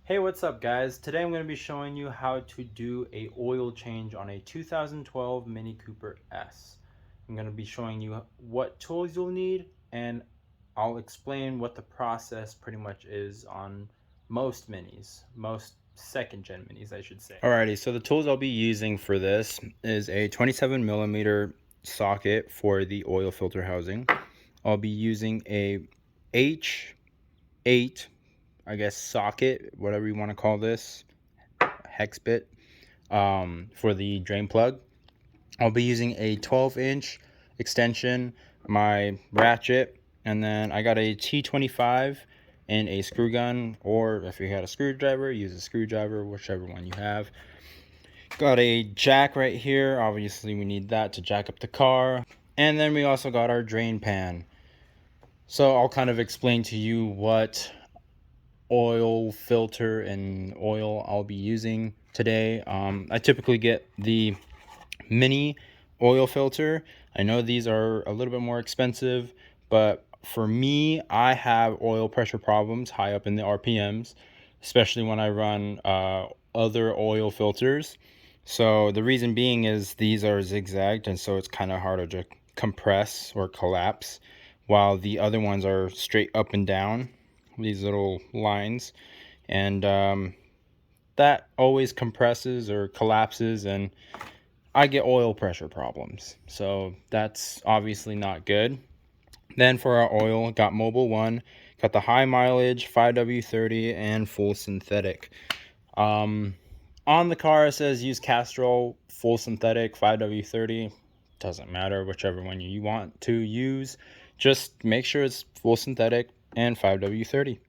Hey, what's up guys? Today I'm going to be showing you how to do a oil change on a 2012 Mini Cooper S. I'm going to be showing you what tools you'll need, and I'll explain what the process pretty much is on most minis, most second gen minis I should say. Alrighty, so the tools I'll be using for this is a 27 millimeter socket for the oil filter housing. I'll be using a H8, I guess, socket, whatever you want to call this, hex bit, for the drain plug. I'll be using a 12-inch extension, my ratchet, and then I got a T25 and a screw gun, or if you had a screwdriver, use a screwdriver, whichever one you have. Got a jack right here. Obviously we need that to jack up the car. And then we also got our drain pan. So I'll kind of explain to you what oil filter and oil I'll be using today. I typically get the mini oil filter. I know these are a little bit more expensive, but for me, I have oil pressure problems high up in the RPMs, especially when I run other oil filters. So the reason being is these are zigzagged, and so it's kind of harder to compress or collapse, while the other ones are straight up and down, these little lines. And that always compresses or collapses, and I get oil pressure problems, so that's obviously not good. Then for our oil, got Mobil 1, got the high mileage 5W30 and full synthetic. On the car it says use Castrol full synthetic 5W30. Doesn't matter, whichever one you want to use, just make sure it's full synthetic and 5W30.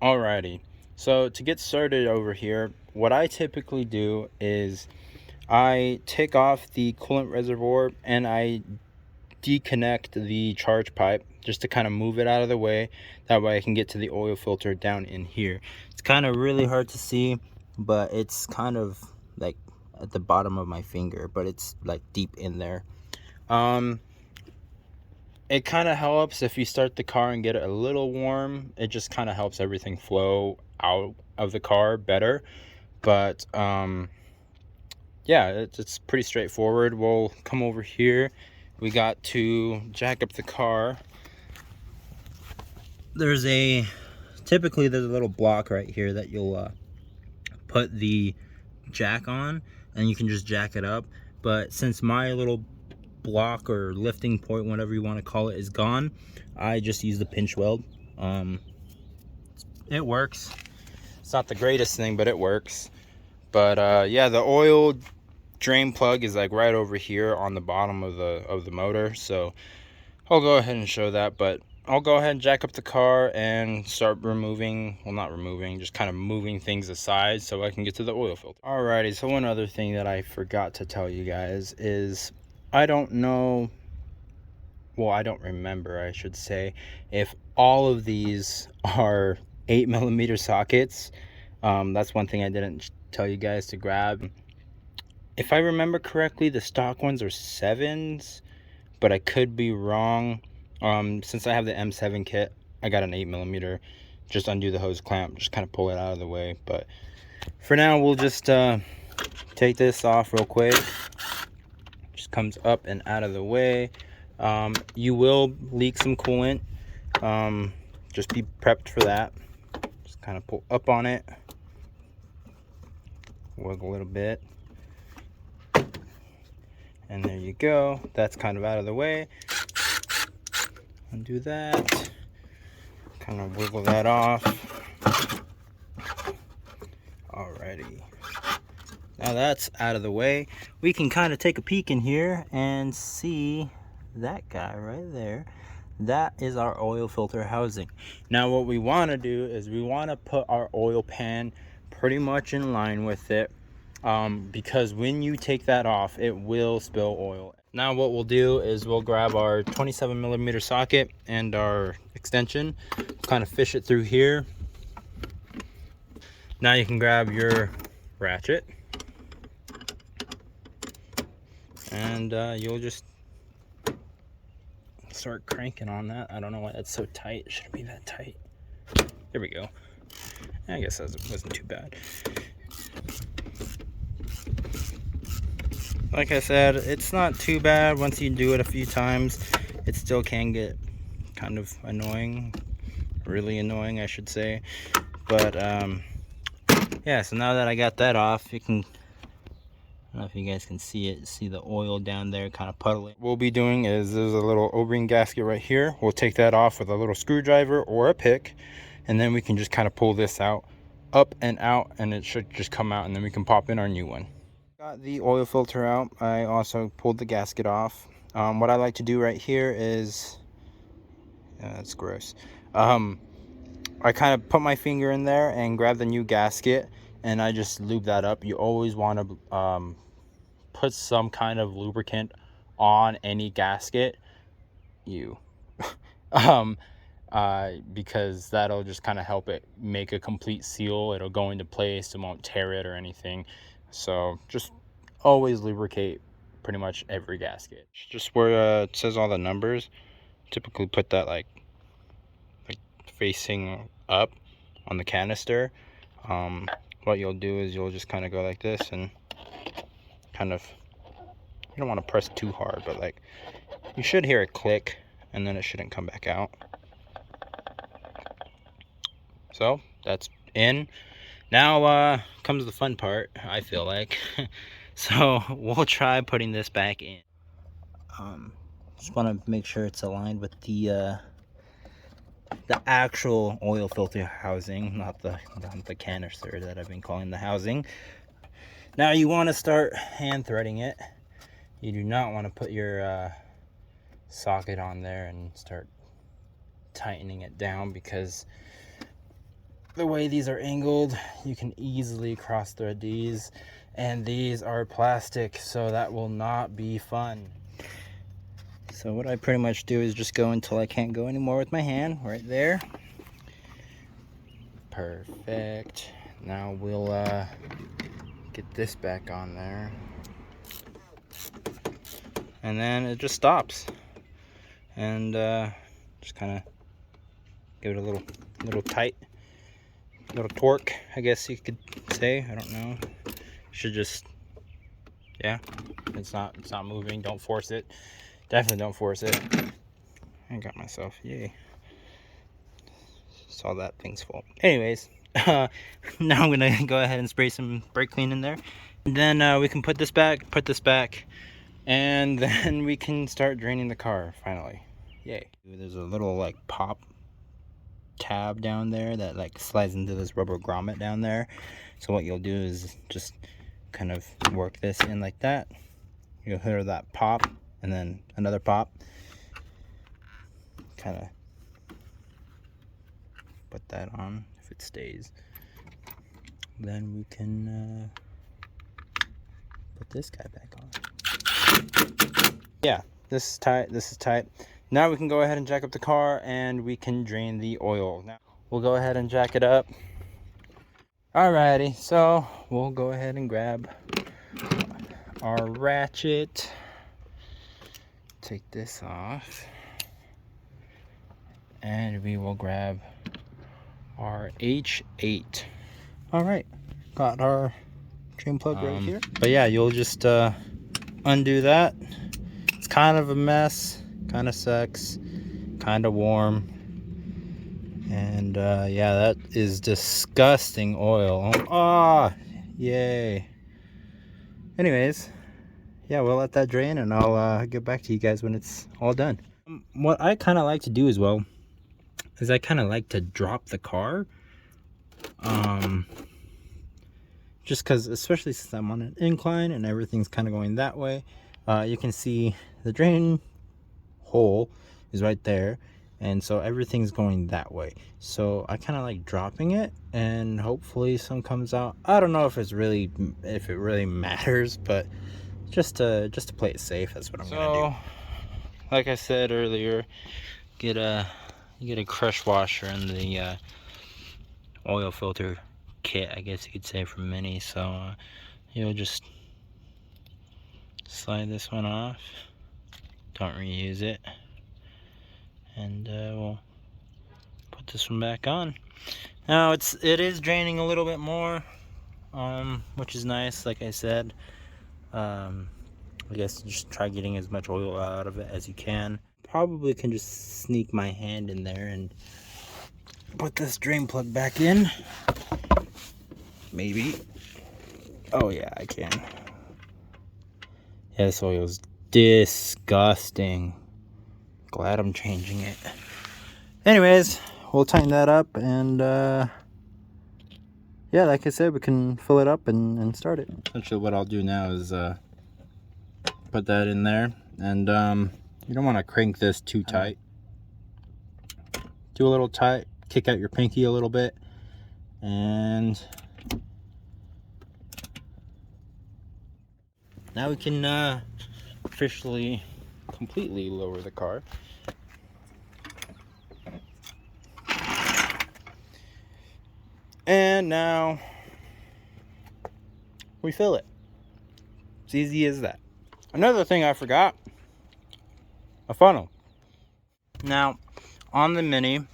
Alrighty, so to get started over here, what I typically do is I take off the coolant reservoir and I deconnect the charge pipe just to kind of move it out of the way. That way I can get to the oil filter down in here. It's kind of really hard to see, but it's kind of like at the bottom of my finger, but it's like deep in there. It kind of helps if you start the car and get it a little warm. It just kind of helps everything flow out of the car better. But yeah, it's pretty straightforward. We'll come over here. We got to jack up the car. Typically there's a little block right here that you'll put the jack on, and you can just jack it up. But since my little block or lifting point, whatever you want to call it, is gone, I just use the pinch weld. It works. It's not the greatest thing, but it works. But yeah, the oil drain plug is like right over here on the bottom of the motor, so I'll go ahead and show that. But I'll go ahead and jack up the car and start removing, well, not removing, just kind of moving things aside so I can get to the oil filter. Alrighty, so one other thing that I forgot to tell you guys is I don't know, well, I don't remember, I should say, if all of these are 8mm sockets. That's one thing I didn't tell you guys to grab. If I remember correctly, the stock ones are 7s, but I could be wrong. Since I have the M7 kit, I got an 8mm. Just undo the hose clamp, just kind of pull it out of the way. But for now, we'll just take this off real quick. Just comes up and out of the way. You will leak some coolant. Just be prepped for that. Just kind of pull up on it, wiggle a little bit, and there you go. That's kind of out of the way. Undo that, kind of wiggle that off. Alrighty, now that's out of the way, we can kind of take a peek in here and see that guy right there. That is our oil filter housing. Now what we want to do is we want to put our oil pan pretty much in line with it, because when you take that off, it will spill oil. Now what we'll do is we'll grab our 27mm socket and our extension, kind of fish it through here. Now you can grab your ratchet, and you'll just start cranking on that. I don't know why that's so tight. It shouldn't be that tight. There we go. I guess that wasn't too bad. Like I said, it's not too bad once you do it a few times. It still can get kind of annoying, really annoying I should say. But yeah, so now that I got that off, you can, I don't know if you guys can see it, see the oil down there kind of puddling. What we'll be doing is there's a little O-ring gasket right here. We'll take that off with a little screwdriver or a pick, and then we can just kind of pull this out, up and out, and it should just come out, and then we can pop in our new one. Got the oil filter out. I also pulled the gasket off. What I like to do right here is, that's gross. I kind of put my finger in there and grab the new gasket, and I just lube that up. You always want to put some kind of lubricant on any gasket. Because that'll just kind of help it make a complete seal. It'll go into place. It won't tear it or anything. So just always lubricate pretty much every gasket. Just where it says all the numbers, typically put that like facing up on the canister. What you'll do is you'll just kind of go like this and kind of, you don't want to press too hard, but like you should hear it click, and then it shouldn't come back out. So that's in. Now comes the fun part, I feel like. So we'll try putting this back in. Just want to make sure it's aligned with the actual oil filter housing, not the canister that I've been calling the housing. Now you want to start hand threading it. You do not want to put your socket on there and start tightening it down, because the way these are angled, you can easily cross thread these, and these are plastic, so that will not be fun. So what I pretty much do is just go until I can't go anymore with my hand, right there. Perfect. Now we'll get this back on there, and then it just stops, and just kind of give it a little tight, little torque, I guess you could say. I don't know. Should just, yeah, it's not moving. Don't force it. Definitely don't force it. I got myself, yay. Saw that thing's full. Anyways, now I'm gonna go ahead and spray some brake clean in there, and then we can put this back, and then we can start draining the car finally. Yay. There's a little like pop tab down there that like slides into this rubber grommet down there. So what you'll do is just kind of work this in like that. You'll hear that pop, and then another pop. Kind of put that on. If it stays, then we can put this guy back on. Yeah, this is tight, this is tight. Now we can go ahead and jack up the car, and we can drain the oil. Now we'll go ahead and jack it up. Alrighty, so we'll go ahead and grab our ratchet. Take this off, and we will grab our H8. All right, got our drain plug right here. But yeah, you'll just undo that. It's kind of a mess, kind of sucks, kind of warm, and yeah, that is disgusting oil. Ah, yay. Anyways, yeah, we'll let that drain, and I'll get back to you guys when it's all done. What I kind of like to do as well is I kind of like to drop the car, just because, especially since I'm on an incline and everything's kind of going that way. You can see the drain hole is right there, and so everything's going that way. So I kind of like dropping it, and hopefully some comes out. I don't know if it really matters, but just to play it safe, that's what I'm gonna do. Like I said earlier, you get a crush washer in the oil filter kit, I guess you could say, from Mini. So you'll just slide this one off, don't reuse it, and we'll put this one back on. Now it is draining a little bit more, which is nice. Like I said, I guess just try getting as much oil out of it as you can. Probably can just sneak my hand in there and put this drain plug back in. Maybe. Oh yeah, I can. Yeah, this oil is disgusting. Glad I'm changing it. Anyways, we'll tighten that up, and yeah, like I said, we can fill it up and start it. Essentially what I'll do now is put that in there, and you don't want to crank this too tight. Do a little tight, kick out your pinky a little bit, and now we can officially completely lower the car. And now we fill it. It's easy as that. Another thing I forgot, a funnel. Now, on the Mini,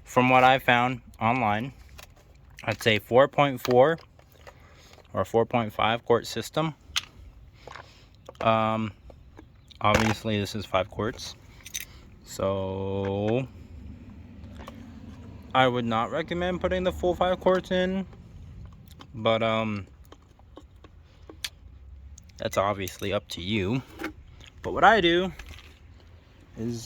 from what I found online, I'd say 4.4 or 4.5 quart system. Obviously this is 5 quarts, so I would not recommend putting the full 5 quarts in, but that's obviously up to you. But what I do is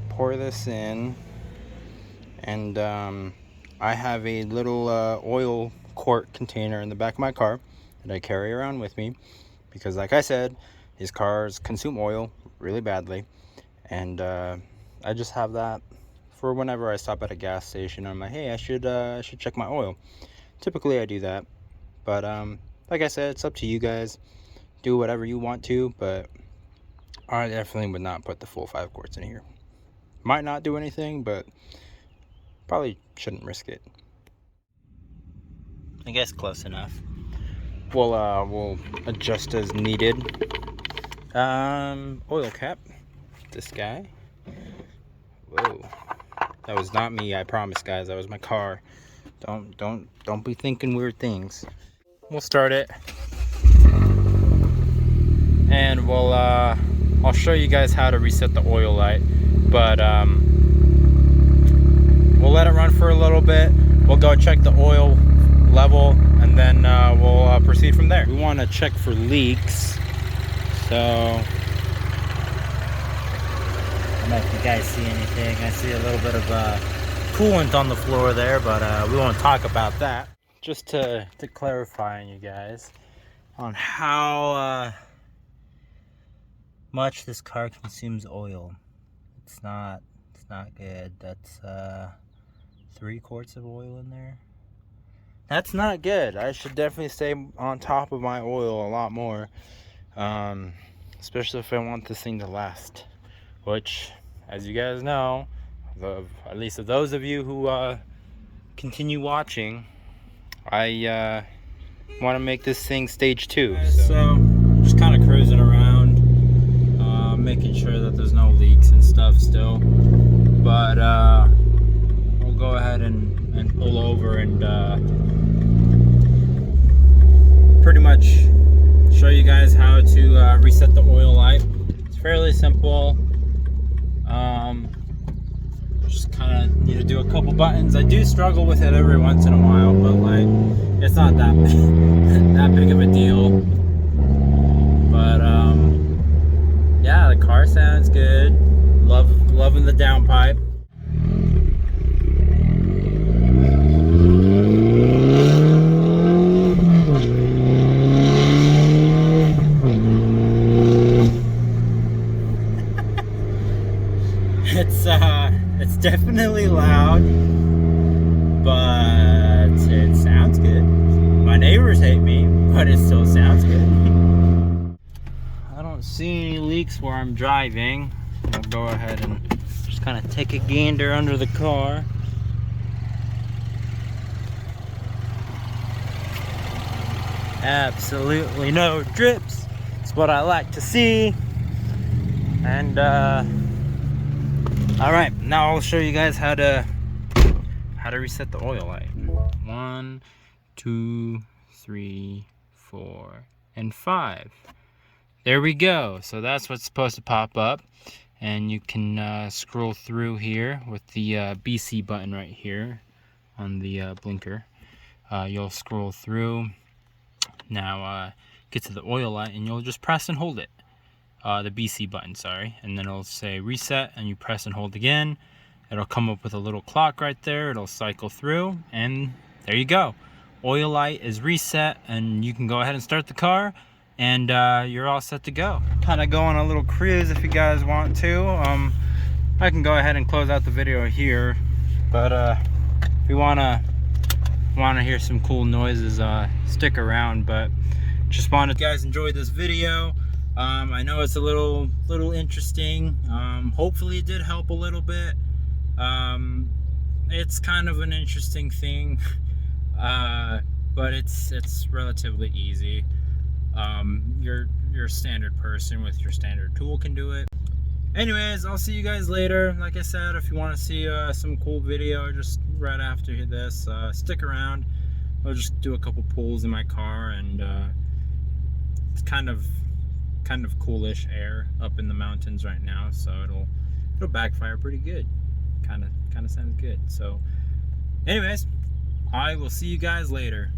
pour this in, and I have a little oil quart container in the back of my car that I carry around with me, because like I said, these cars consume oil really badly, and I just have that for whenever I stop at a gas station. I'm like, hey, I should check my oil. Typically I do that, but like I said, it's up to you guys. Do whatever you want to, but I definitely would not put the full 5 quarts in here. Might not do anything, but probably shouldn't risk it. I guess close enough. We'll adjust as needed. Oil cap. This guy. Whoa. That was not me, I promise, guys. That was my car. Don't be thinking weird things. We'll start it, and I'll show you guys how to reset the oil light, but we'll let it run for a little bit. We'll go check the oil level, and then we'll proceed from there. We want to check for leaks, so I don't know if you guys see anything. I see a little bit of coolant on the floor there, but we won't talk about that. Just to clarify on you guys on how much this car consumes oil. It's not good. That's 3 quarts of oil in there. That's not good. I should definitely stay on top of my oil a lot more, especially if I want this thing to last, which, as you guys know, at least of those of you who continue watching, I want to make this thing stage 2. So just kind of cruising around, making sure that there's no leaks and stuff still, but we'll go ahead and pull over and pretty much show you guys how to reset the oil light. It's fairly simple. Just kind of need to do a couple buttons. I do struggle with it every once in a while, but like, it's not that that big of a deal. But yeah, the car sounds good. Loving the downpipe. It's definitely loud, but it sounds good. My neighbors hate me, but it still sounds good. I don't see any leaks where I'm driving. I'll go ahead and just kind of take a gander under the car. Absolutely no drips. It's what I like to see. And All right, now I'll show you guys how to reset the oil light. 1, 2, 3, 4, and 5. There we go. So that's what's supposed to pop up, and you can scroll through here with the BC button right here on the blinker. You'll scroll through. Now get to the oil light, and you'll just press and hold it. The BC button, sorry, and then it'll say reset, and you press and hold again. It'll come up with a little clock right there. It'll cycle through, and there you go. Oil light is reset, and you can go ahead and start the car, and you're all set to go. Kind of go on a little cruise if you guys want to. I can go ahead and close out the video here, but if you wanna hear some cool noises, stick around. But just wanted you guys enjoyed this video. I know it's a little interesting. Hopefully it did help a little bit. It's kind of an interesting thing, but it's relatively easy. Your standard person with your standard tool can do it. Anyways, I'll see you guys later. Like I said, if you want to see some cool video just right after this, stick around. I'll just do a couple pulls in my car, and it's kind of coolish air up in the mountains right now, so it'll backfire pretty good. Kind of sounds good. So anyways, I will see you guys later.